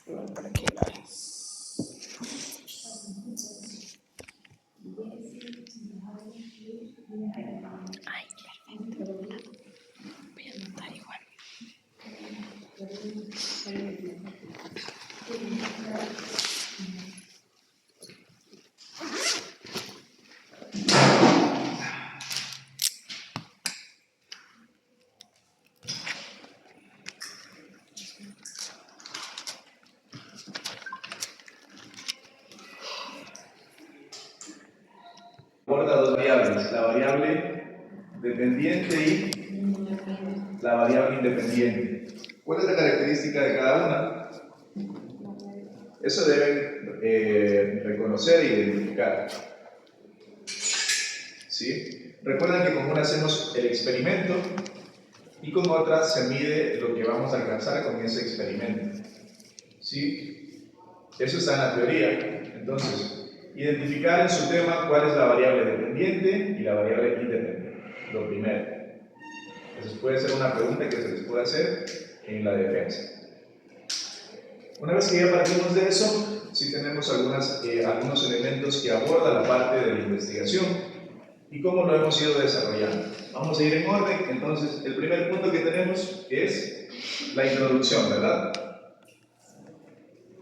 Por aquí no es. Ay, perfecto. Voy a anotar igual. Aborda dos variables, la variable dependiente y la variable independiente. ¿Cuál es la característica de cada una? Eso deben reconocer e identificar. ¿Sí? Recuerden que con una hacemos el experimento y con otra se mide lo que vamos a alcanzar con ese experimento. ¿Sí? Eso está en la teoría. Entonces, identificar en su tema cuál es la variable dependiente y la variable independiente. Lo primero. Eso puede ser una pregunta que se les puede hacer en la defensa. Una vez que ya partimos de eso, sí tenemos algunos elementos que abordan la parte de la investigación y cómo lo hemos ido desarrollando. Vamos a ir en orden. Entonces, el primer punto que tenemos es la introducción, ¿verdad?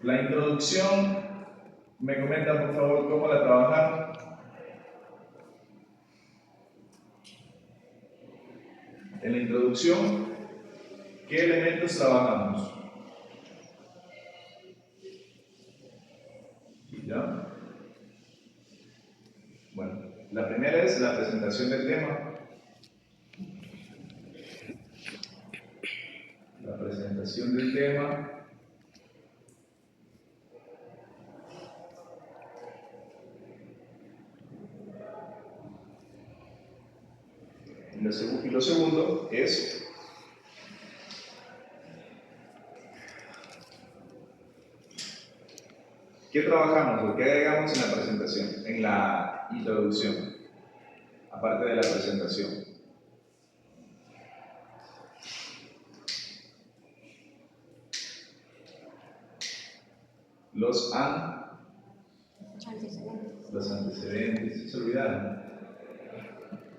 La introducción, me comentan por favor cómo la trabajaron. En la introducción, ¿qué elementos trabajamos? ¿Ya? Bueno, la primera es la presentación del tema. La presentación del tema. Y lo segundo es ¿qué trabajamos o qué agregamos en la presentación, en la introducción, aparte de la presentación? Los antecedentes, se olvidaron.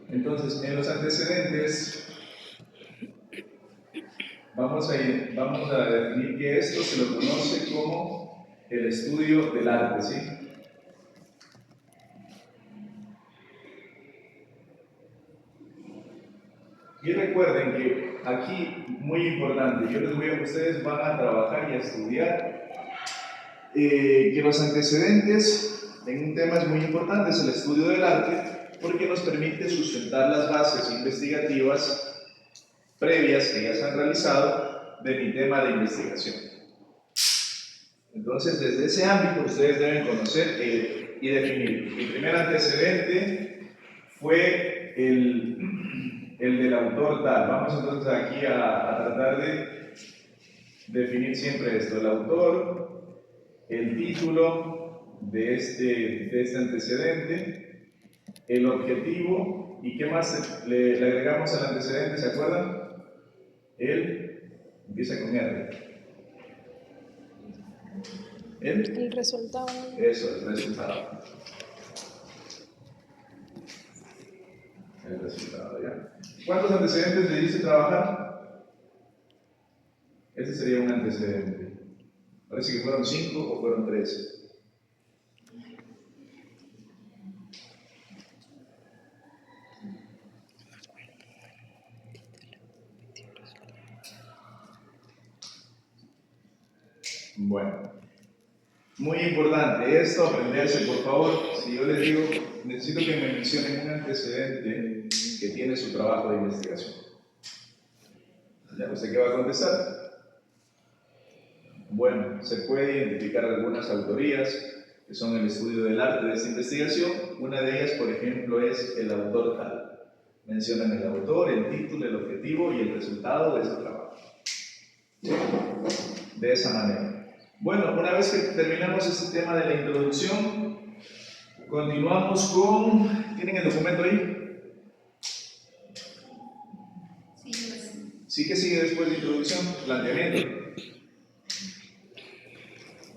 Entonces, en los antecedentes vamos a definir que esto se lo conoce como el estudio del arte, ¿sí? Y recuerden que aquí, muy importante, ustedes van a trabajar y a estudiar que los antecedentes en un tema es muy importante, es el estudio del arte, porque nos permite sustentar las bases investigativas previas que ya se han realizado de mi tema de investigación. Entonces, desde ese ámbito, ustedes deben conocer y definir. Mi primer antecedente fue el del autor tal. Vamos entonces aquí a tratar de definir siempre esto. El autor, el título de este antecedente, el objetivo, ¿y qué más le agregamos al antecedente? ¿Se acuerdan? Empieza con R. El resultado. Eso, el resultado. El resultado, ¿ya? ¿Cuántos antecedentes le dice trabajar? Ese sería un antecedente. Parece que fueron 5 o fueron 3. Bueno, muy importante esto, aprenderse, por favor. Si yo les digo, necesito que me mencionen un antecedente que tiene su trabajo de investigación. ¿Ya usted qué va a contestar? Bueno, se puede identificar algunas autorías que son el estudio del arte de esta investigación. Una de ellas, por ejemplo, es el autor tal. Mencionan el autor, el título, el objetivo y el resultado de ese trabajo. De esa manera. Bueno, una vez que terminamos este tema de la introducción, continuamos con... ¿Tienen el documento ahí? Sí. ¿Sí que sigue después de introducción? Planteamiento.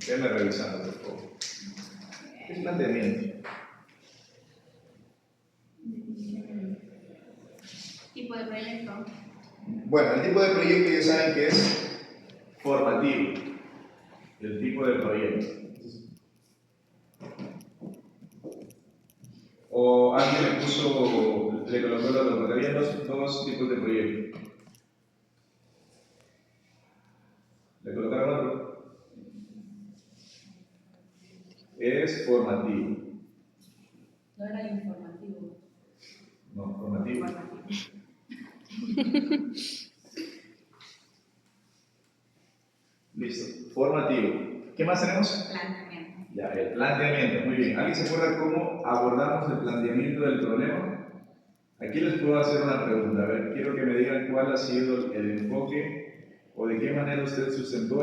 Véanme revisando, por favor. ¿Qué es planteamiento? Tipo de proyecto. Bueno, el tipo de proyecto ya saben que es formativo. El tipo de proyecto. O alguien le colocó el otro, porque había dos tipos de proyecto. ¿Le colocaron otro? Es formativo. No era informativo. No, formativo. Listo, formativo. ¿Qué más tenemos? Planteamiento. Ya, el planteamiento, muy bien. ¿Alguien se acuerda cómo abordamos el planteamiento del problema? Aquí les puedo hacer una pregunta. A ver, quiero que me digan cuál ha sido el enfoque o de qué manera usted sustentó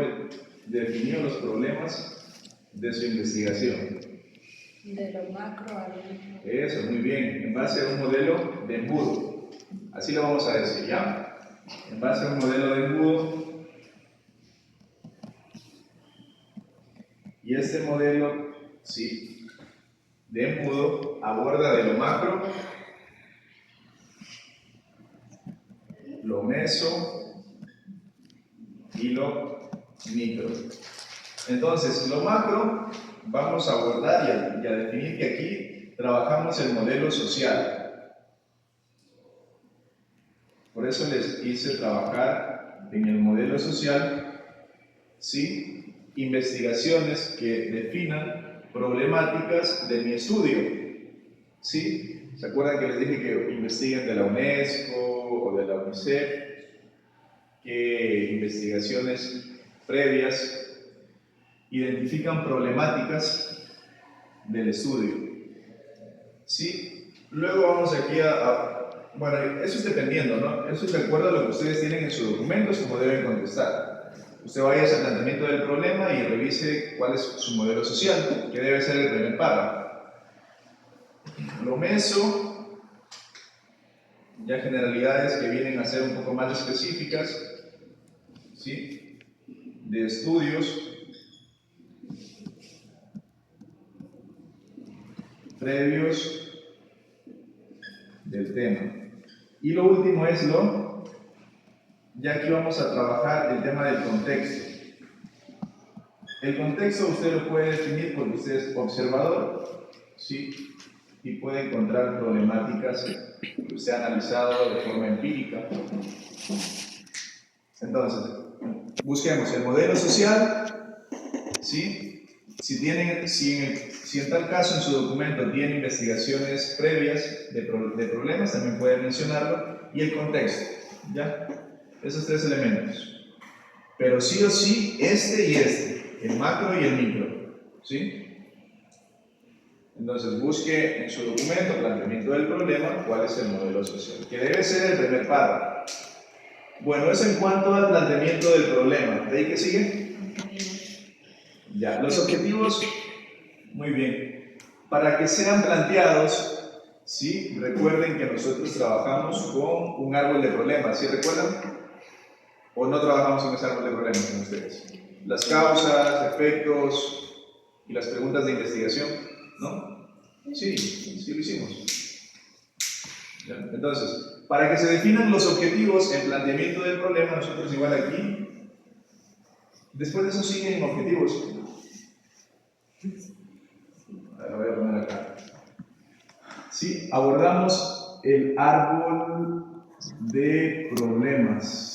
definió los problemas de su investigación. De lo macro a lo micro. Eso, muy bien. En base a un modelo de embudo. Así lo vamos a decir, ¿ya? En base a un modelo de embudo. Y este modelo, sí, de embudo aborda de lo macro, lo meso y lo micro. Entonces, lo macro vamos a abordar y a definir que aquí trabajamos el modelo social. Por eso les hice trabajar en el modelo social, ¿sí? Investigaciones que definan problemáticas de mi estudio, ¿sí? ¿Se acuerdan que les dije que investiguen de la UNESCO o de la UNICEF? Que investigaciones previas identifican problemáticas del estudio, ¿sí? Luego vamos aquí bueno, eso es dependiendo, ¿no? Eso es de acuerdo a lo que ustedes tienen en sus documentos, cómo deben contestar. Usted vaya a ese planteamiento del problema y revise cuál es su modelo social, que debe ser el primer párrafo. Lo meso, ya generalidades que vienen a ser un poco más específicas, ¿sí? De estudios previos del tema. Y lo último es ya aquí vamos a trabajar el tema del contexto. El contexto usted lo puede definir porque usted es observador, ¿sí? Y puede encontrar problemáticas que usted ha analizado de forma empírica. Entonces, busquemos el modelo social, ¿sí? Si en tal caso en su documento tiene investigaciones previas de problemas, también puede mencionarlo, y el contexto, ¿ya? Esos tres elementos. Pero sí o sí, este y este, el macro y el micro, ¿sí? Entonces busque en su documento, planteamiento del problema, cuál es el modelo social, que debe ser el primer párrafo. Bueno, eso en cuanto al planteamiento del problema. ¿De ahí qué sigue? Ya, los objetivos, muy bien. Para que sean planteados, ¿sí? Recuerden que nosotros trabajamos con un árbol de problemas, ¿sí recuerdan? ¿O no trabajamos con ese árbol de problemas con ustedes? Las causas, efectos y las preguntas de investigación, ¿no? Sí, sí lo hicimos. ¿Ya? Entonces, para que se definan los objetivos en planteamiento del problema, nosotros igual aquí, después de eso siguen objetivos. Lo voy a poner acá. Sí, abordamos el árbol de problemas.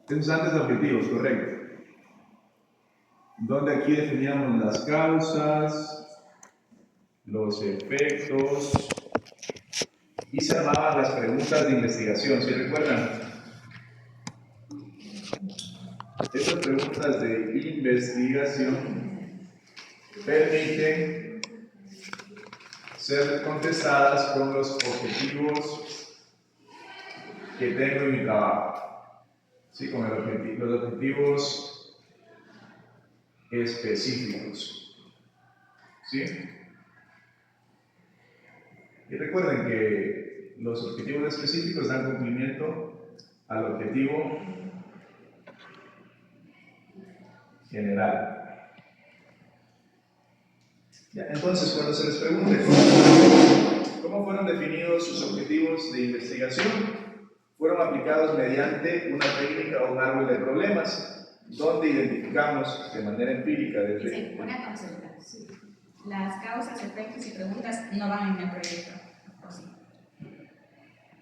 Eso es antes de objetivos, correcto. Donde aquí definíamos las causas, los efectos y se armaban las preguntas de investigación, ¿sí recuerdan? Estas preguntas de investigación permiten ser contestadas con los objetivos que tengo en mi trabajo, ¿sí? Con los objetivos específicos, ¿sí? Y recuerden que los objetivos específicos dan cumplimiento al objetivo general. Ya, entonces, cuando se les pregunte cómo fueron definidos sus objetivos de investigación, fueron aplicados mediante una técnica o un árbol de problemas, donde identificamos de manera empírica Dice, una consulta. Sí. Las causas, efectos y preguntas no van en el proyecto, ¿o sí?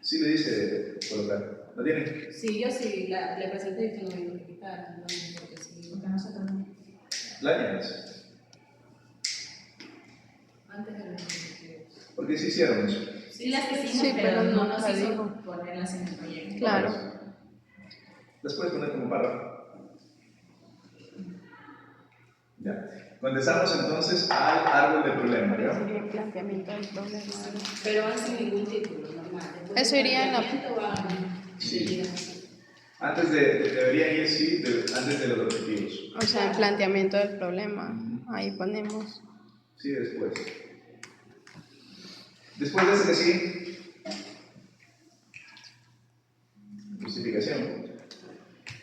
Sí le dice colocar. ¿No tiene? Sí, yo sí le presenté y que no me identificaron, ¿no? Porque sí, Porque nosotros no. Lágrimas. antes de los objetivos. Porque sí hicieron eso. Sí las hicimos, Sí, pero pero no nunca nos hizo dijo. ponerlas en el proyecto. Claro. Las puedes poner como párrafo. Ya. Contestamos entonces al árbol de problema, ¿ya? Sería el planteamiento del problema. Pero van sin ningún título, normal. Después Eso del iría en la- planteamiento van Sí. seguidas así. Antes debería ir, sí, antes de los objetivos. O sea, el planteamiento del problema. Ahí ponemos. Sí, después. Después de ese que sigue. Justificación.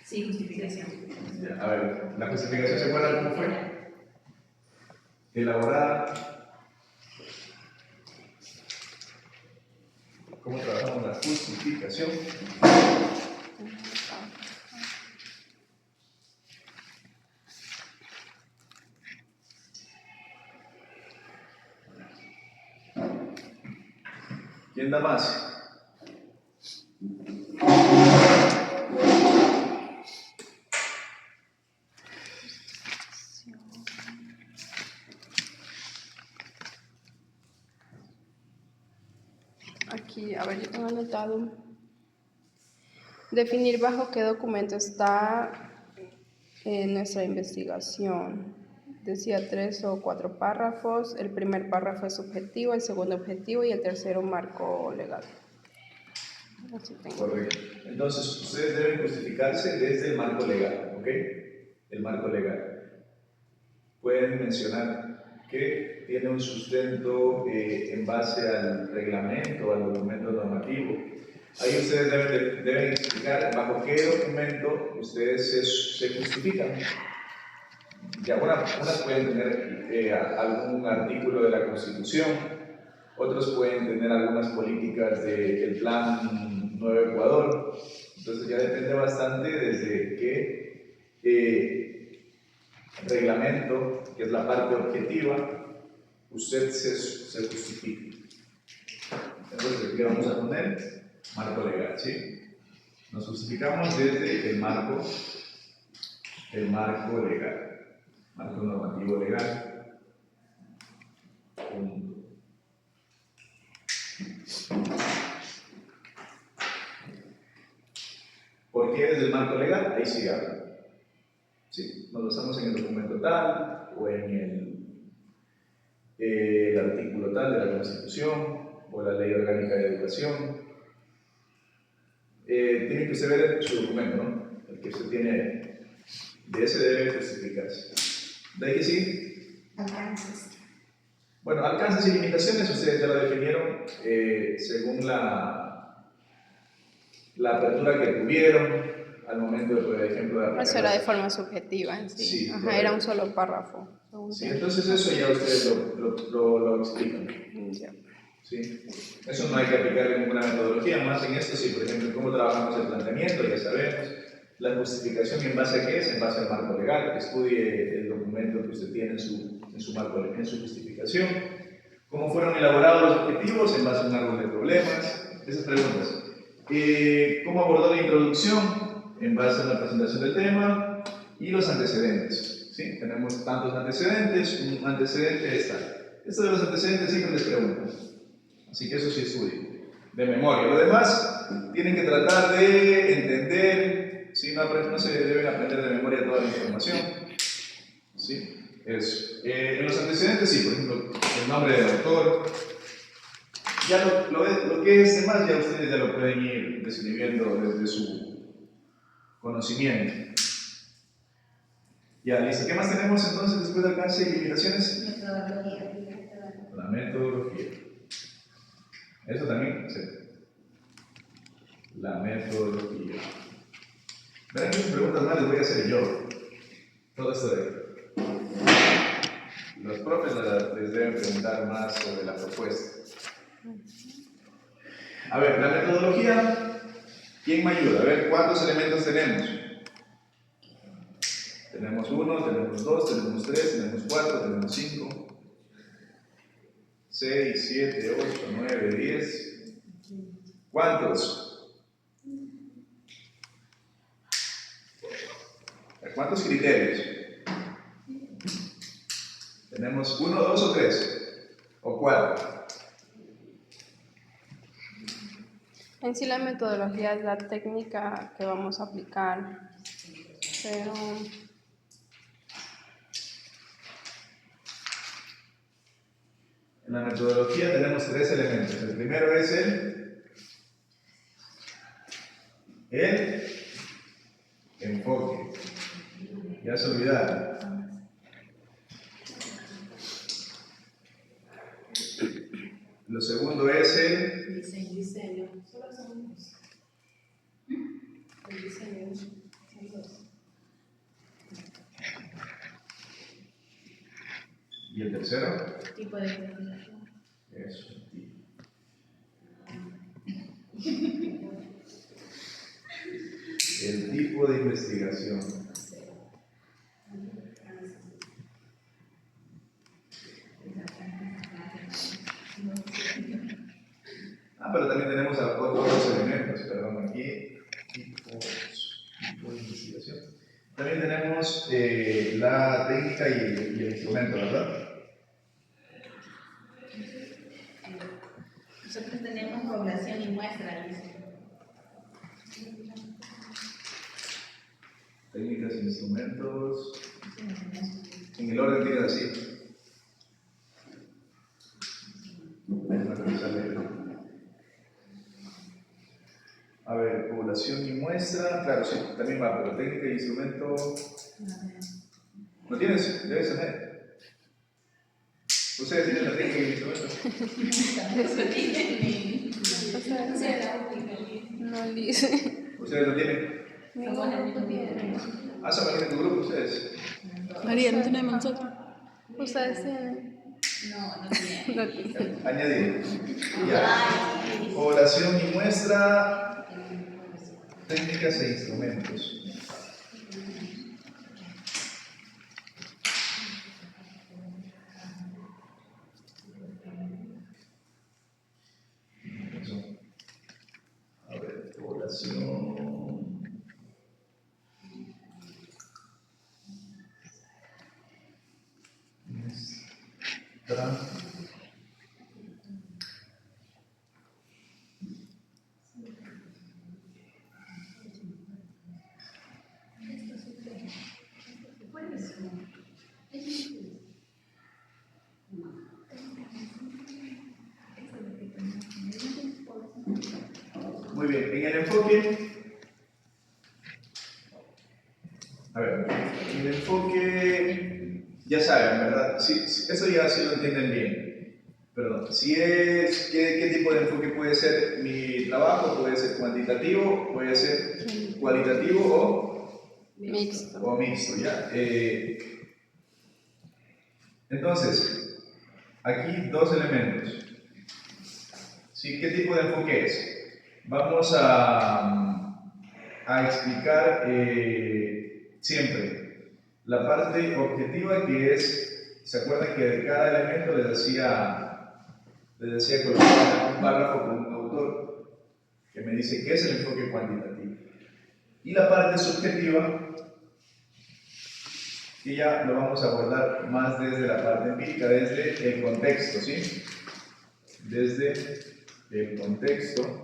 Sí, justificación. Ya, a ver, la justificación, ¿se acuerdan cómo fue? Elaborada. ¿Cómo trabajamos la justificación? ¿Quién da más? Aquí, a ver, yo tengo anotado. Definir bajo qué documento está nuestra investigación. Decía 3 o 4 párrafos. El primer párrafo es objetivo, el segundo objetivo y el tercero marco legal. Así tengo. Correcto. Entonces, ustedes deben justificarse desde el marco legal, ¿ok? El marco legal. Pueden mencionar que tiene un sustento en base al reglamento o al documento normativo. Ahí ustedes deben explicar bajo qué documento ustedes se justifican. Ya, unas pueden tener algún artículo de la Constitución, otros pueden tener algunas políticas del Plan Nuevo Ecuador. Entonces ya depende bastante desde qué reglamento, que es la parte objetiva, usted se justifica. Entonces, ¿qué vamos a poner? Marco legal, ¿sí? Nos justificamos desde el marco legal, marco normativo legal. Punto. ¿Por qué desde el marco legal? Ahí sí habla. Sí, nos basamos en el documento tal o en el artículo tal de la Constitución o la Ley Orgánica de Educación. Tiene que usted ver su documento, ¿no? El que usted tiene, de ese debe justificarse. ¿De ahí que sí? Alcances. Bueno, alcances y limitaciones ustedes ya lo definieron según la apertura que tuvieron al momento, por ejemplo, de aplicar. Eso era de forma subjetiva en sí. Sí, Ajá, correcto. era un solo párrafo. Sí, entonces eso ya ustedes lo explican. Ya. ¿Sí? Eso no hay que aplicarle ninguna metodología, más en esto sí, por ejemplo, cómo trabajamos el planteamiento, ya sabemos. La justificación, ¿en base a qué es? En base al marco legal. Estudie el documento que usted tiene en su justificación. ¿Cómo fueron elaborados los objetivos? En base a un árbol de problemas. Esas preguntas. ¿Cómo abordó la introducción? En base a la presentación del tema. Y los antecedentes. ¿Sí? Tenemos tantos antecedentes. Un antecedente es tal. Esto de los antecedentes siempre les preguntan. Así que eso sí estudien. De memoria. Lo demás, tienen que tratar de entender. ¿Sí? No se deben aprender de memoria toda la información. ¿Sí? Eso. En los antecedentes, sí, por ejemplo, el nombre del autor. Ya lo que es demás, ya ustedes ya lo pueden ir describiendo desde su conocimiento. Ya, listo. ¿Qué más tenemos entonces después de alcance y limitaciones? Metodología. La metodología. Eso también, sí. La metodología. Verán que preguntas más les voy a hacer yo. Todo esto de ahí. Los profes les deben preguntar más sobre la propuesta. A ver, la metodología, ¿quién me ayuda? A ver, ¿cuántos elementos tenemos? Tenemos 1, tenemos 2, tenemos 3, tenemos 4, tenemos 5, 6, 7, 8, 9, 10. ¿Cuántos? ¿Cuántos criterios? ¿Tenemos 1, 2 o 3? ¿O 4? En sí la metodología es la técnica que vamos a aplicar, pero en la metodología tenemos 3 elementos. El primero es el enfoque. Ya se olvidaron. Lo segundo es el Diseño. Solo son dos. El diseño son dos. ¿y el tercero? Tipo de investigación. Eso. El tipo de investigación. Pero también tenemos otros elementos, perdón, aquí, tipo de investigación. También tenemos la técnica y el instrumento, ¿verdad? Nosotros tenemos población y muestra, dice. Técnicas e instrumentos. En el orden tienes así. A ver, población y muestra. Claro, sí, también va, pero técnica y instrumento. ¿No tienes? Debes tener. ¿Ustedes tienen la técnica y el instrumento? no dice. ¿Ustedes lo tienen? Ningún grupo tiene. Ah, ¿son en tu grupo ustedes? María, no tenemos nosotros. Ustedes tienen. No tiene. No tienen. Añadir. Ya. Población y muestra, técnicas e instrumentos. A ver, población. Muestra. Muy bien, en el enfoque, a ver, en el enfoque, ya saben, ¿verdad? Sí, eso ya sí lo entienden bien. Perdón, si es, ¿qué tipo de enfoque puede ser mi trabajo? Puede ser cuantitativo, puede ser cualitativo Mixto. o mixto, ¿ya? Entonces, aquí dos elementos. ¿Sí? ¿Qué tipo de enfoque es? Vamos a explicar siempre la parte objetiva, que es, ¿se acuerdan que de cada elemento les decía colocar un párrafo con un autor que me dice qué es el enfoque cuantitativo? Y la parte subjetiva, que ya lo vamos a abordar más desde la parte empírica, desde el contexto, ¿sí? Desde el contexto.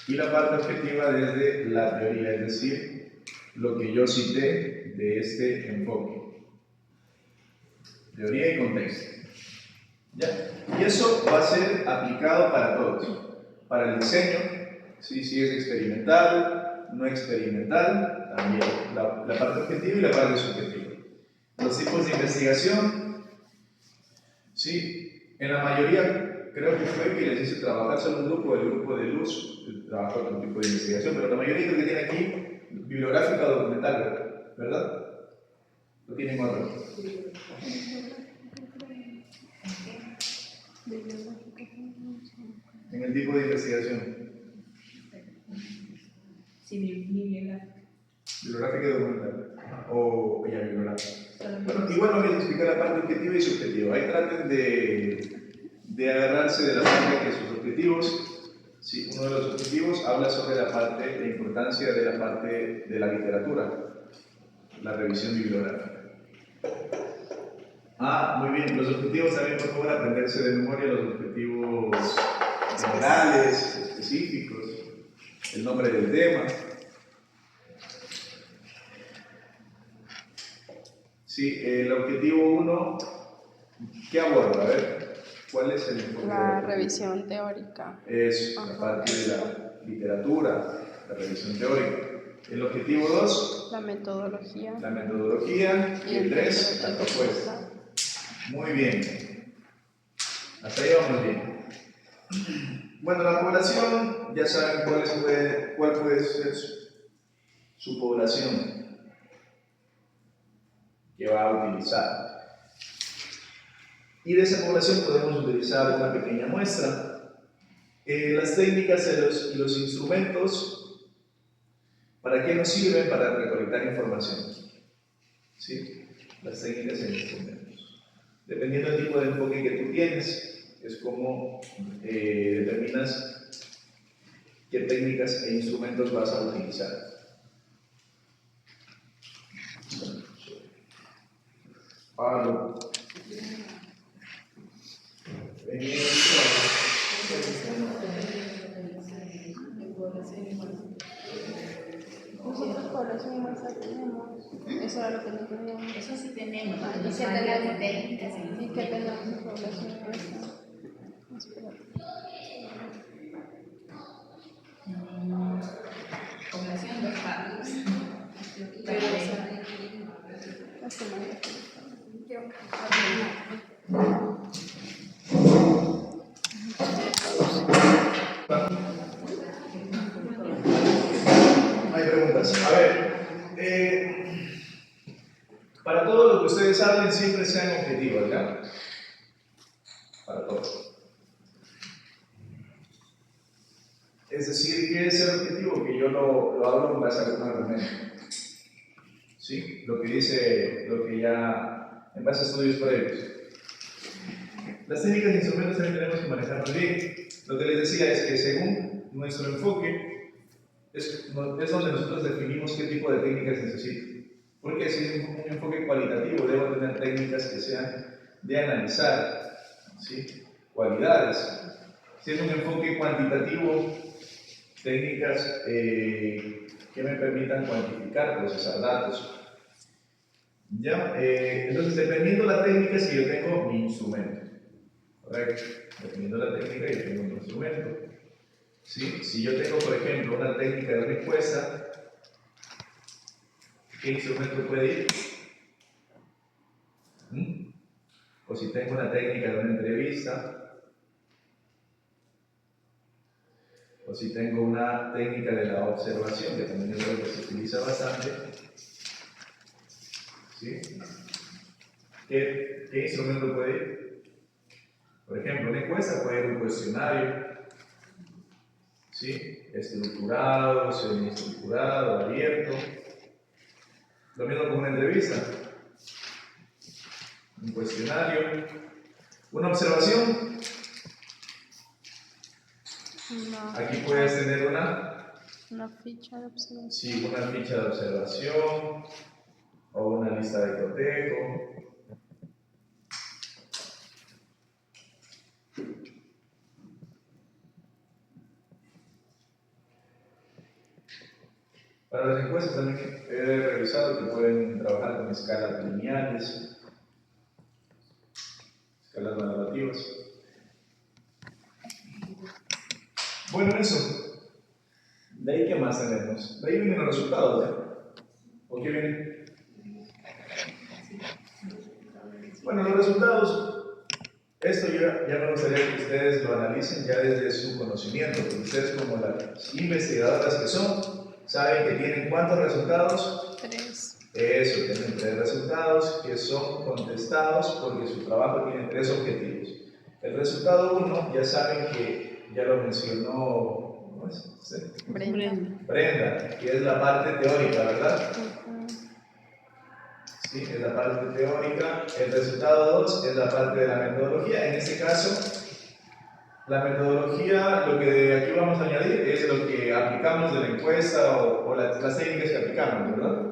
Y la parte objetiva desde la teoría, es decir, lo que yo cité de este enfoque. Teoría y contexto. ¿Ya? Y eso va a ser aplicado para todos. Para el diseño, ¿sí? Si es experimental, no experimental, también la parte objetiva y la parte subjetiva. Los tipos de investigación, ¿sí? En la mayoría creo que fue que les hice trabajar solo un grupo, el grupo de Luz, trabajó otro tipo de investigación, pero la mayoría creo que tiene aquí bibliográfica o documental, ¿verdad? tienen otro? En el tipo de investigación. Sí, bibliográfica. Bibliográfica y documental. O ya bibliográfica. Bueno, igual no voy a explicar la parte objetiva y subjetiva. Ahí traten de agarrarse de la parte de sus objetivos. Sí, uno de los objetivos habla sobre la importancia de la parte de la literatura, la revisión bibliográfica. Muy bien, los objetivos también, por favor, aprenderse de memoria los objetivos generales, específicos, el nombre del tema. Sí, el objetivo 1, ¿qué aborda? A ver, ¿cuál es el enfoque? La revisión teórica. Es la parte de la literatura, la revisión teórica. El objetivo 2, La metodología. la metodología. Y el 3, la propuesta. Muy bien. Hasta ahí vamos bien. Bueno, la población, ya saben cuál puede ser su población que va a utilizar. Y de esa población podemos utilizar una pequeña muestra. Las técnicas y los instrumentos, ¿para qué nos sirven? Para recolectar información. ¿Sí? Las técnicas e instrumentos. Dependiendo del tipo de enfoque que tú tienes, es como determinas qué técnicas e instrumentos vas a utilizar. Pablo. Nosotros población y masa tenemos. Eso era lo que no teníamos. Eso sí tenemos, ¿Y nos qué falta tenemos? técnicas ¿Y qué tenemos en población y masa? Espérate. población de párrafos. La semana. Hay preguntas. A ver, para todo lo que ustedes hablen siempre sean objetivos, ¿ya? Para todos. Es decir, ¿qué es el objetivo? Que yo lo hablo en base a un argumento. ¿Sí? Lo que ya, en base a estudios previos. Las técnicas e instrumentos también tenemos que manejarnos bien. Lo que les decía es que según nuestro enfoque, es donde nosotros definimos qué tipo de técnicas necesito. Porque si es un enfoque cualitativo, debo tener técnicas que sean de analizar, ¿sí? Cualidades. Si es un enfoque cuantitativo, técnicas que me permitan cuantificar, procesar datos. ¿Ya? Entonces, dependiendo de la técnica, si yo tengo mi instrumento. ¿Correcto? Dependiendo de la técnica, yo tengo mi instrumento. ¿Sí? Si yo tengo, por ejemplo, una técnica de respuesta, ¿qué instrumento puede ir? O si tengo una técnica de una entrevista, o si tengo una técnica de la observación, que también es algo que se utiliza bastante, ¿sí? ¿Qué instrumento puede ir? Por ejemplo, una encuesta puede ir un cuestionario, ¿sí? Estructurado, semiestructurado, abierto. Lo mismo con una entrevista. Un cuestionario. Una observación. Aquí puedes tener Una ficha de observación. sí, una ficha de observación o una lista de cotejo. Para las encuestas también he revisado que pueden trabajar con escalas lineales, escalas valorativas. Bueno, eso. ¿De ahí qué más tenemos? De ahí vienen los resultados, ¿ya? ¿O qué vienen? Bueno, los resultados, esto ya me gustaría que ustedes lo analicen ya desde su conocimiento, porque ustedes como las investigadoras que son, saben que tienen ¿cuántos resultados? 3. Eso, tienen 3 resultados que son contestados porque su trabajo tiene 3 objetivos. El resultado 1, ya saben que ya lo mencionó, ¿cómo es? ¿Sí? Brenda, que es la parte teórica, ¿verdad? Sí, es la parte teórica. El resultado 2 es la parte de la metodología. En este caso, la metodología, lo que aquí vamos a añadir es lo que aplicamos de la encuesta o las técnicas que aplicamos, ¿verdad?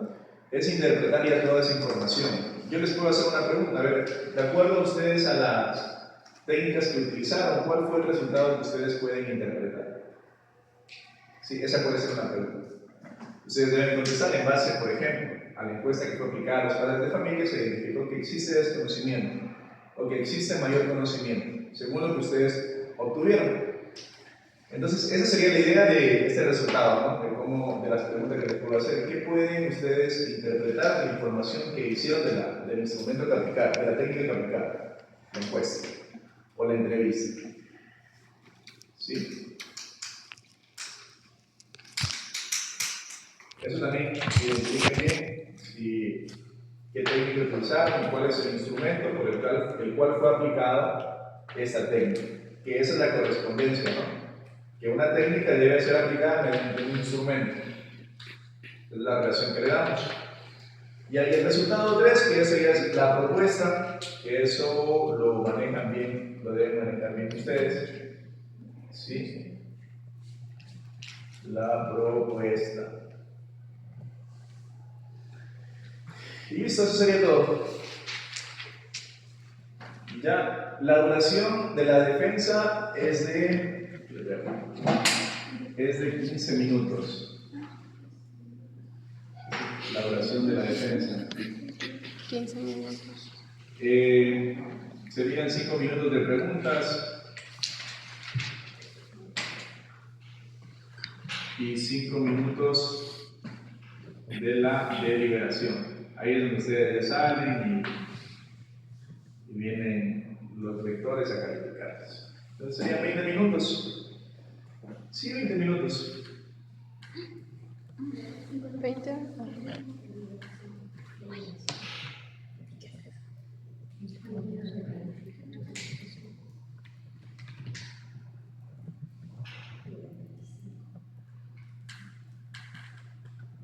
Es interpretar ya toda esa información. Yo les puedo hacer una pregunta, a ver, de acuerdo a ustedes a las técnicas que utilizaron, ¿cuál fue el resultado que ustedes pueden interpretar? Sí, esa puede ser una pregunta. Ustedes deben contestar en base, por ejemplo, a la encuesta que fue aplicada a los padres de familia, se identificó que existe desconocimiento o que existe mayor conocimiento, según lo que ustedes obtuvieron. Entonces, esa sería la idea de este resultado, ¿no? De las preguntas que les puedo hacer. ¿Qué pueden ustedes interpretar de la información que hicieron del instrumento que aplicaron, de la técnica que aplicaron, la encuesta o la entrevista? ¿Sí? Eso también, identifiquen bien qué técnica utilizaron y cuál es el instrumento por el cual fue aplicada esta técnica. Que esa es la correspondencia, ¿no? Que una técnica debe ser aplicada mediante un instrumento. Es la relación que le damos. Y ahí el resultado 3, que ya sería la propuesta, que eso lo manejan bien, lo deben manejar bien ustedes. ¿Sí? La propuesta. Y listo, eso sería todo. Ya, la duración de la defensa es de 15 minutos. La duración de la defensa. 15 minutos. Serían 5 minutos de preguntas y 5 minutos de la deliberación. Ahí es donde ustedes ya salen y vienen los lectores a calificarlos. Entonces serían 20 minutos. Sí, 20 minutos. 20.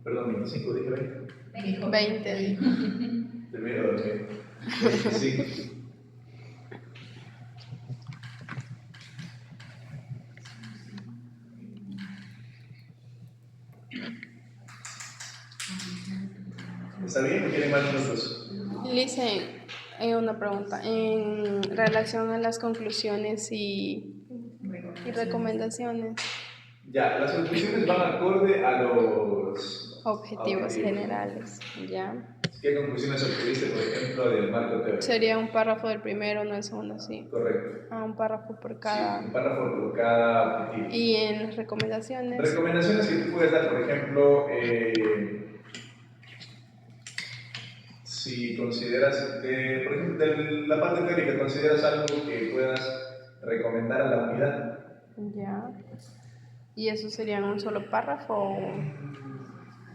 Perdón, 25, dije 20. 20, dijo. Primero, 25. ¿Está bien o quieren más minutos? Listen, una pregunta. En relación a las conclusiones y recomendaciones, Ya, las conclusiones van acorde a los objetivos generales, ¿ya? ¿Qué conclusiones obtuviste, por ejemplo, del marco teórico? Sería un párrafo del primero, no el segundo, sí. Correcto. Un párrafo por cada. Sí, un párrafo por cada objetivo. Y en las recomendaciones. Recomendaciones que tú puedes dar, por ejemplo, si consideras, por ejemplo, de la parte teórica, consideras algo que puedas recomendar a la unidad. Ya. ¿Y eso sería un solo párrafo o...?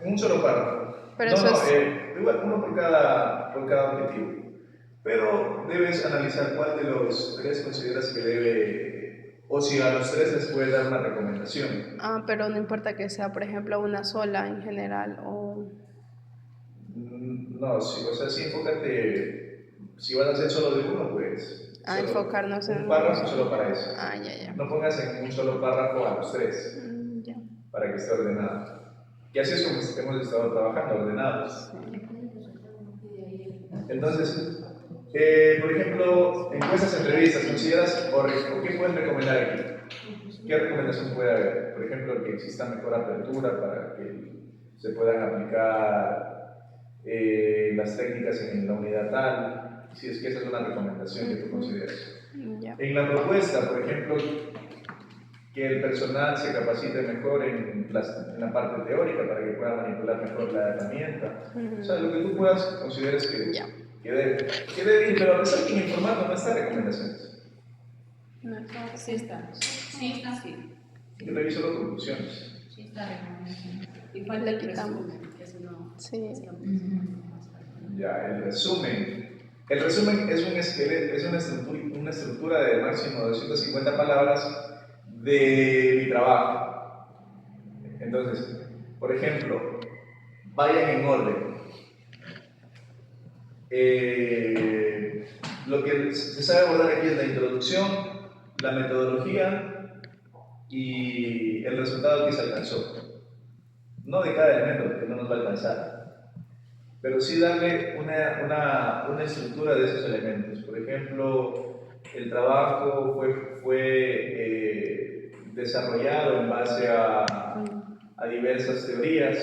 Un solo párrafo. Pero no, eso igual uno por cada objetivo. Pero debes analizar cuál de los 3 consideras que debe, o si a los 3 les puedes dar una recomendación. Pero no importa que sea, por ejemplo, una sola en general o... No, sí, o sea, sí, enfócate, si vas a hacer solo de uno, pues... enfocarnos en... Un párrafo solo para eso. Ya. No pongas en un solo párrafo a los 3, Ya. para que esté ordenado. Y así es como hemos estado trabajando, ordenados. Entonces, por ejemplo, encuestas, entrevistas, ¿consideras o qué puedes recomendar aquí? ¿Qué recomendación puede haber? Por ejemplo, que exista mejor apertura para que se puedan aplicar las técnicas en la unidad tal, si es que esa es una recomendación que tú consideras. Ya. En la propuesta, por ejemplo, que el personal se capacite mejor en la parte teórica para que pueda manipular mejor la herramienta. O sea, lo que tú puedas consideres que debe ir, pero a pesar que en el formato no está recomendaciones. No, sí está. Sí está, sí. Yo reviso las conclusiones. Sí está recomendación. Y falta el resumen, que eso no. Sí. Ya, el resumen. El resumen es un esqueleto, es una estructura de máximo 250 palabras de mi trabajo. Entonces, por ejemplo, vayan en orden. Lo que se sabe abordar aquí es la introducción, la metodología y el resultado que se alcanzó. No de cada elemento, porque no nos va a alcanzar, pero sí darle una estructura de esos elementos. Por ejemplo, el trabajo fue desarrollado en base a diversas teorías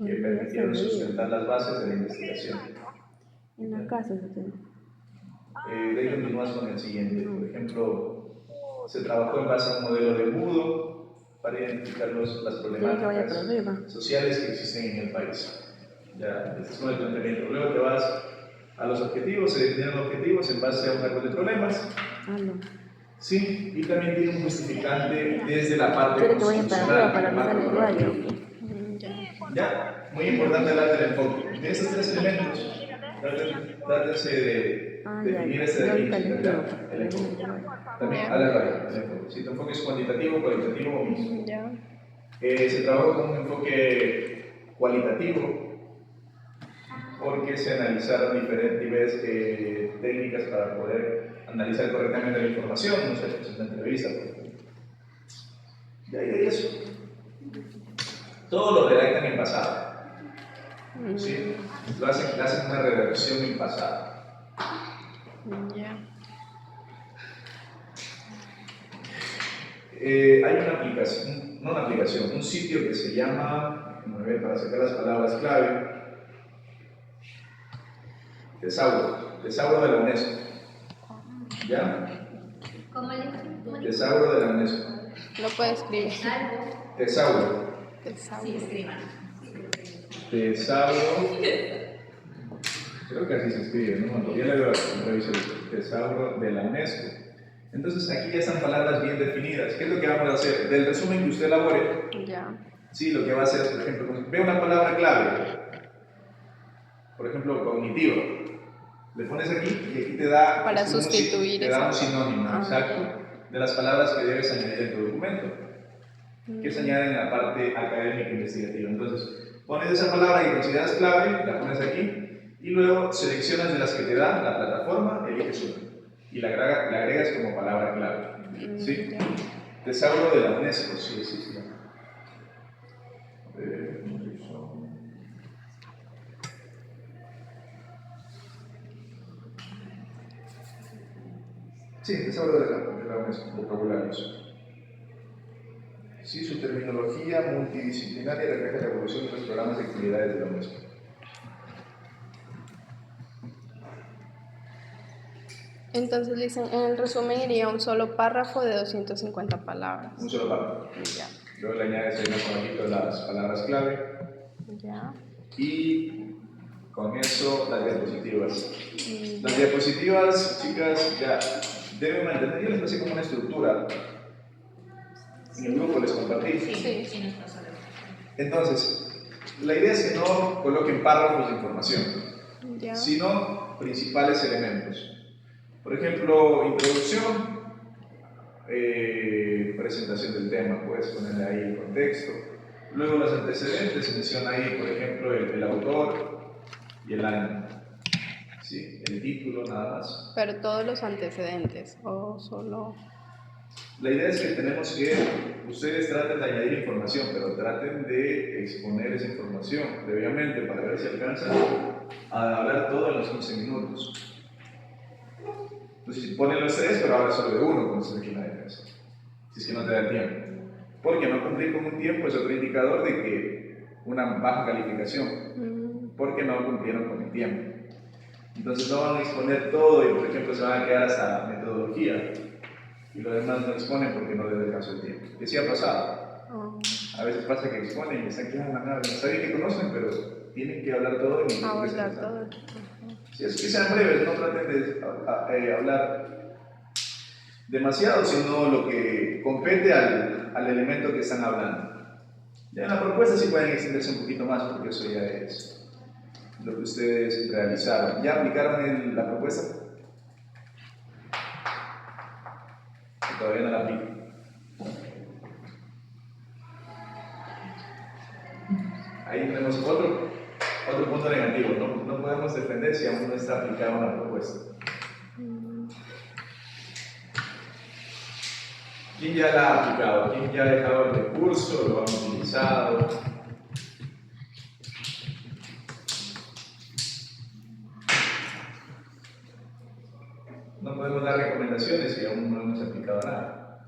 que permitieron sustentar las bases de la investigación. En la casa se tiene. De ahí continúas con el siguiente. Por ejemplo, se trabajó en base a un modelo de embudo para identificar las problemáticas sociales que existen en el país. Ya, este es con el planteamiento. Luego te vas a los objetivos, se definieron objetivos en base a un árbol de problemas. Sí, y también tiene un justificante desde la parte constitucional. Ya, muy importante hablar del enfoque. De estos tres elementos, trátense de definir este de aquí, el enfoque. También, el enfoque. Si tu enfoque es cuantitativo, cualitativo o mixto. Se trabaja con un enfoque cualitativo porque se analizaron diferentes técnicas para poder analizar correctamente la información, no sé, pues una entrevista, por ejemplo. Y ahí de eso. Todo lo redactan en pasado. ¿Sí? Hacen una redacción en pasado. Hay una aplicación, no una aplicación, un sitio que se llama, para sacar las palabras clave, Tesauro de la UNESCO. ¿Ya? ¿Cómo le Tesauro de la UNESCO. Lo puede escribir. Tesauro. Sí, escriban. Tesauro. Creo que así se escribe, ¿no? Ya le doy reviso Tesauro de la UNESCO. Entonces aquí ya están palabras bien definidas. ¿Qué es lo que vamos a hacer? Del resumen que usted elabore, sí, lo que va a hacer es, por ejemplo, ve una palabra clave, por ejemplo, cognitivo. Le pones aquí y aquí te da, para sustituir te da un sinónimo exacto de las palabras que debes añadir en tu documento, que se añaden en la parte académica e investigativa. Entonces, pones esa palabra que consideras clave, la pones aquí y luego seleccionas de las que te da la plataforma, eliges una y la agregas como palabra clave. ¿Sí? Tesauro de la UNESCO, sí. Sí, Tesauro de la UNESCO, vocabularios. Sí, su terminología multidisciplinaria refleja la evolución de los programas y actividades de la UNESCO. Entonces dicen, en el resumen iría un solo párrafo de 250 palabras. Un solo párrafo. Luego le añades ahí un abajito las palabras clave. Y con eso las diapositivas. Las diapositivas, chicas, ya deben mantener, yo les puse como una estructura. En el grupo les compartí. Sí, nos pasó. Entonces, la idea es que no coloquen párrafos de información, sino principales elementos. Por ejemplo, introducción, presentación del tema, puedes ponerle ahí el contexto. Luego los antecedentes, se menciona ahí, por ejemplo, el autor y el año. Sí, el título nada más. Pero todos los antecedentes, o solo... La idea es que tenemos que, ustedes traten de añadir información, pero traten de exponer esa información previamente para ver si alcanzan a hablar todo en los 15 minutos. Entonces, si ponen los tres, pero habla solo de uno, como se ve aquí en la defensa. Si es que no te da tiempo. Porque no cumplir con un tiempo es otro indicador de que una baja calificación. Porque no cumplieron con el tiempo. Entonces no van a exponer todo y, por ejemplo, se van a quedar hasta metodología. Y los demás no exponen porque no les alcanzó el tiempo. Que sí ha pasado. A veces pasa que exponen y están quedando nada. Saben que conocen, pero tienen que hablar todo y no hablar todo. Si es que sean breves, no traten de hablar demasiado, sino lo que compete al elemento que están hablando. Ya en la propuesta sí pueden extenderse un poquito más porque eso ya es lo que ustedes realizaron. ¿Ya aplicaron la propuesta? ¿O todavía no la aplican? Ahí tenemos otro punto negativo, no podemos defender si aún no está aplicada una propuesta. ¿Quién ya la ha aplicado? ¿Quién ya ha dejado el recurso? ¿Lo han utilizado? No podemos dar recomendaciones si aún no hemos aplicado nada.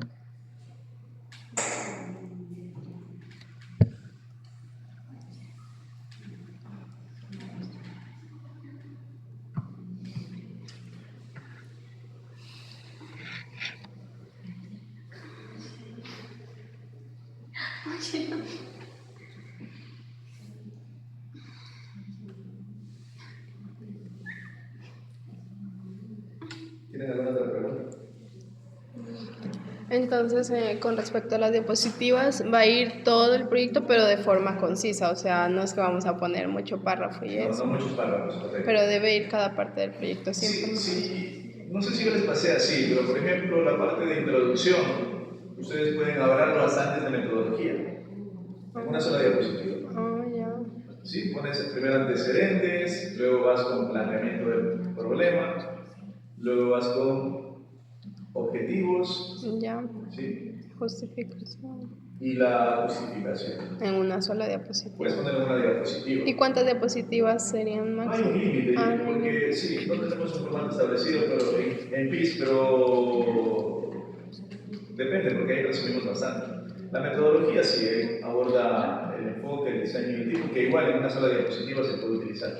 ¿Tienen alguna otra pregunta? Entonces, con respecto a las diapositivas, va a ir todo el proyecto, pero de forma concisa, o sea, no es que vamos a poner mucho párrafo y No, eso, no muchos párrafos, correcto. pero debe ir cada parte del proyecto Sí, siempre. sí, no sé si yo les pasé así, pero por ejemplo la parte de introducción, ustedes pueden hablarlo bastante de metodología, en una sola diapositiva. Ah, ya. ¿Sí? Pones primero antecedentes, luego vas con planteamiento del problema, luego vas con objetivos, Ya. ¿sí? Justificación. Y la justificación. En una sola diapositiva. Puedes poner una diapositiva. ¿Y cuántas diapositivas serían No hay máximo? un límite, Ah, no hay porque límite. sí, no tenemos un formato establecido pero en PIS, pero depende, porque ahí resumimos bastante. La metodología sí aborda el enfoque, el diseño y el tipo, que igual en una sola diapositiva se puede utilizar.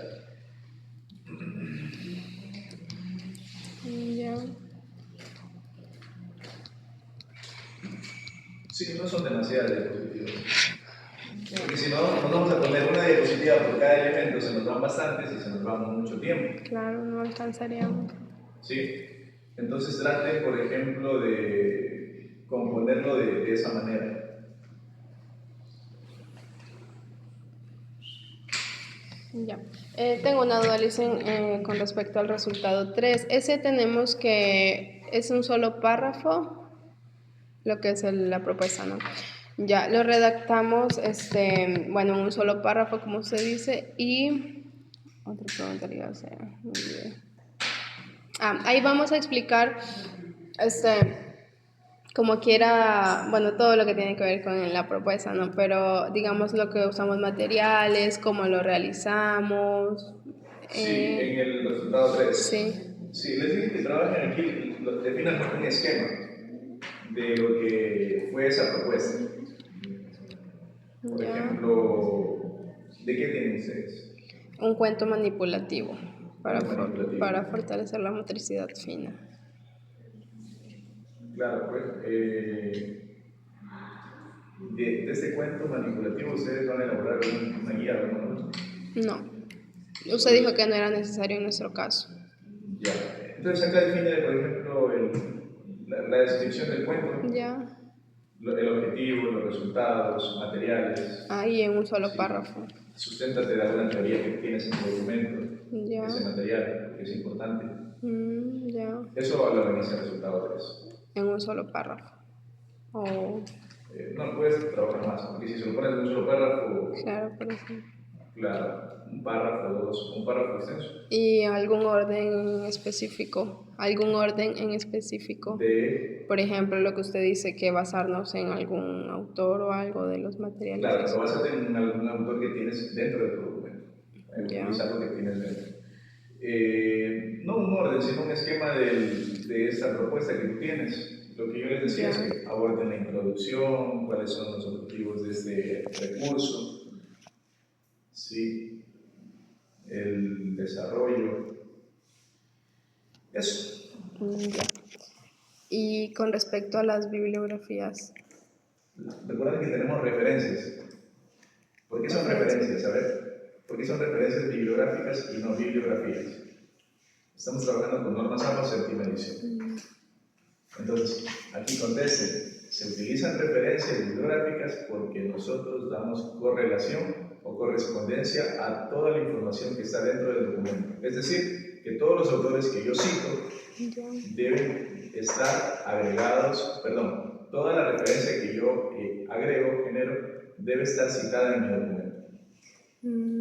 Ya. Sí, no son demasiadas diapositivas. Porque si no, nos vamos a poner una diapositiva por cada elemento, se nos van bastantes y se nos va mucho tiempo. Claro, no alcanzaríamos. ¿Sí? Entonces trate, por ejemplo, de componerlo de esa manera. Ya. Tengo una duda, Licen, con respecto al resultado 3. Ese tenemos que, es un solo párrafo, lo que es la propuesta, ¿no? Ya, lo redactamos, bueno, en un solo párrafo, como usted dice, y otra pregunta le iba a hacer. Ahí vamos a explicar, como quiera, bueno, todo lo que tiene que ver con la propuesta, ¿no? Pero digamos lo que usamos materiales, cómo lo realizamos. Sí, en el resultado 3. Sí. Sí, les dije que trabajen aquí, definan un esquema de lo que fue esa propuesta. Por Ya. ejemplo, ¿de qué tienen ustedes? Un cuento manipulativo para, Manipulativo. para fortalecer la motricidad fina. Claro, pues, de este cuento manipulativo ustedes van a elaborar una guía, ¿no? No. Usted dijo que no era necesario en nuestro caso. Ya. Entonces acá define, por ejemplo, la descripción del cuento, Ya. el objetivo, los resultados, materiales. Ahí en un solo Sí. párrafo. Susténtate de alguna teoría que tienes en tu documento, Ya. ese material, que es importante. Ya. Eso lo organiza el resultado 3. En un solo párrafo. Oh, No puedes trabajar más, porque si se lo pones en un solo párrafo, claro, por eso. claro, un párrafo, dos, un párrafo extenso. ¿Y algún orden específico? ¿Algún orden en específico? Por ejemplo, lo que usted dice, que basarnos en algún autor o algo de los materiales. Claro, lo basas en algún autor que tienes dentro de tu documento. Ya. Utilizar lo que tienes dentro. No un orden, sino un esquema de esta propuesta que tú tienes. Lo que yo les decía es que aborden la introducción, cuáles son los objetivos de este recurso, ¿sí? El desarrollo, eso. Ya. Y con respecto a las bibliografías. Recuerden que tenemos referencias. ¿Por qué son referencias? A ver, ¿por qué son referencias bibliográficas y no bibliografías? Estamos trabajando con normas APA séptima edición. Entonces, aquí contesten. se utilizan referencias bibliográficas porque nosotros damos correlación o correspondencia a toda la información que está dentro del documento. Es decir, que todos los autores que yo cito deben estar agregados, perdón, toda la referencia que yo agrego, genero, debe estar citada en mi documento.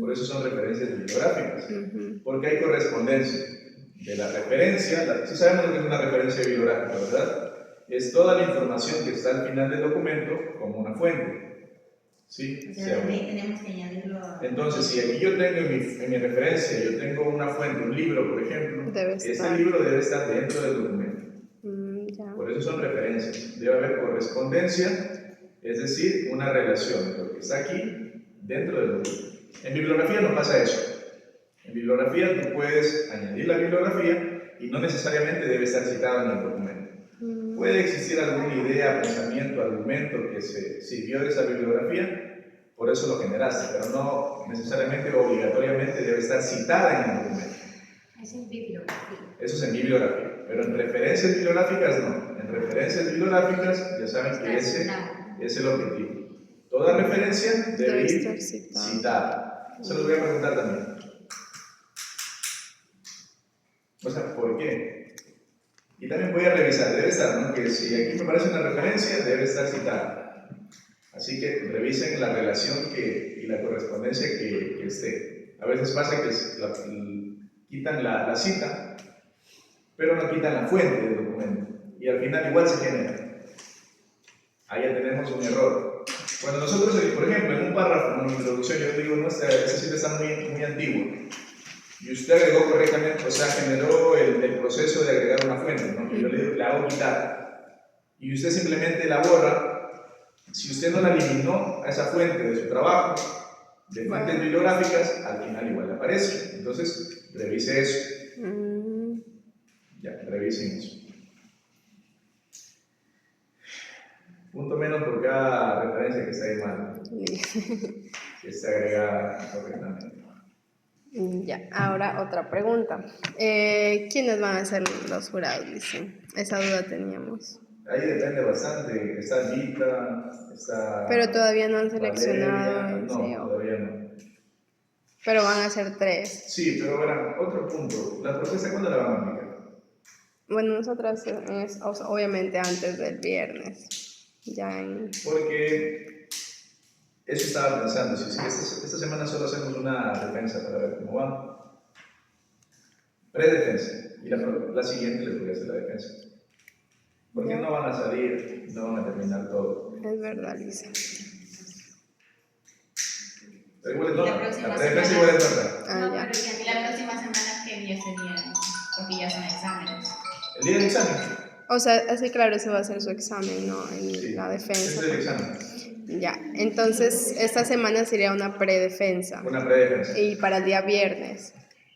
Por eso son referencias bibliográficas, porque hay correspondencia de la referencia. Si sabemos lo que es una referencia bibliográfica, ¿verdad? Es toda la información que está al final del documento como una fuente. ¿Sí? Tenemos que añadirlo. Entonces, si aquí yo tengo en mi referencia, yo tengo una fuente, un libro, por ejemplo, ese libro debe estar dentro del documento. Por eso son referencias. Debe haber correspondencia, es decir, una relación de lo que está aquí dentro del documento. En bibliografía no pasa eso. En bibliografía tú puedes añadir la bibliografía y no necesariamente debe estar citado en el documento. Puede existir alguna idea, pensamiento, argumento que se sirvió de esa bibliografía, por eso lo generaste, pero no necesariamente o obligatoriamente debe estar citada en el documento. Es en bibliografía. Eso es en bibliografía, pero en referencias bibliográficas no. En referencias bibliográficas ya saben que ese es el objetivo. Toda referencia debe ir citada. Eso les voy a preguntar también. O sea, ¿por qué? Y también voy a revisar, debe estar, ¿no? Que si aquí me aparece una referencia, debe estar citada. Así que revisen la relación y la correspondencia que esté. A veces pasa que quitan la cita, pero no quitan la fuente del documento. Y al final igual se genera. Ahí ya tenemos un error. Cuando nosotros, por ejemplo, en un párrafo, en una introducción, yo digo, no, esta cita está muy antigua. Y usted agregó correctamente, o sea, generó el proceso de agregar una fuente, ¿no? Y yo le hago quitar. Y usted simplemente la borra. Si usted no la eliminó a esa fuente de su trabajo, de fuentes bibliográficas, al final igual le aparece. Entonces, revise eso. Ya, revisen eso. Punto menos por cada referencia que está ahí mal. Que esté agregada correctamente. Ya, ahora otra pregunta. ¿Quiénes van a ser los jurados? Dicen. Esa duda teníamos. Ahí depende bastante. Está Gita, está. Pero todavía no han seleccionado Valeria. el No, CEO. todavía no. Pero van a ser 3. Sí, pero verán, otro punto. ¿La propuesta cuándo la van a aplicar? Bueno, nosotras obviamente antes del viernes. Porque eso estaba pensando. Si es que esta semana solo hacemos una defensa para ver cómo va. Predefensa. Y la siguiente les voy a hacer la defensa. Porque no van a salir, no van a terminar todo. Es verdad, Lisa. Pero igual es La predefensa igual es verdad. No, pero ya la próxima semana que día sería, porque ya son exámenes. ¿El día del examen? O sea, así claro, ese va a ser su examen, ¿no? Sí, La defensa. ese es el examen. Ya, entonces esta semana sería una predefensa. Una predefensa. Y para el día viernes.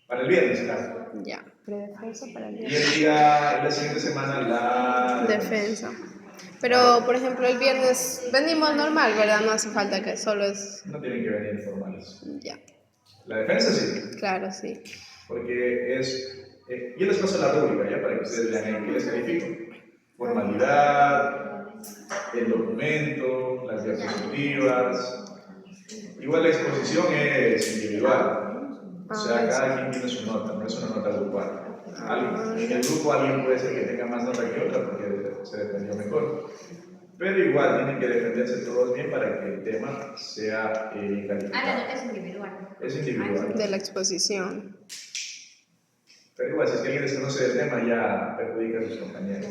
Para el viernes, claro. Ya, predefensa para el Y viernes. la siguiente semana la Defensa. Pero, por ejemplo, el viernes venimos normal, ¿verdad? No hace falta que solo es... No tienen que venir formales. Ya, La defensa sí, claro, sí. porque es... yo les paso la rúbrica ya para que ustedes vean en qué les califico. Formalidad, el documento, las diapositivas. Igual la exposición es individual. O sea, cada quien tiene su nota, no es una nota grupal. En el grupo alguien puede ser que tenga más nota que otra porque se defendió mejor. Pero igual tienen que defenderse todos bien para que el tema sea bien calificado. La nota es individual. Es individual. De la exposición. Pero igual, si es que alguien desconoce el tema, ya perjudica a sus compañeros.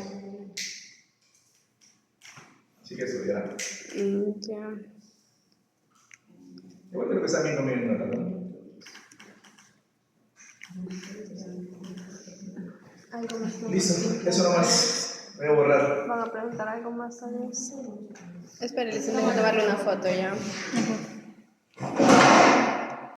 Así que estudiarán. Ya. Igual creo que está bien conmigo en nota, ¿no? ¿Algo más? Listo, eso nomás. Voy a borrar. ¿Van a preguntar algo más a ellos? Espera, les tengo que tomarle una foto ya.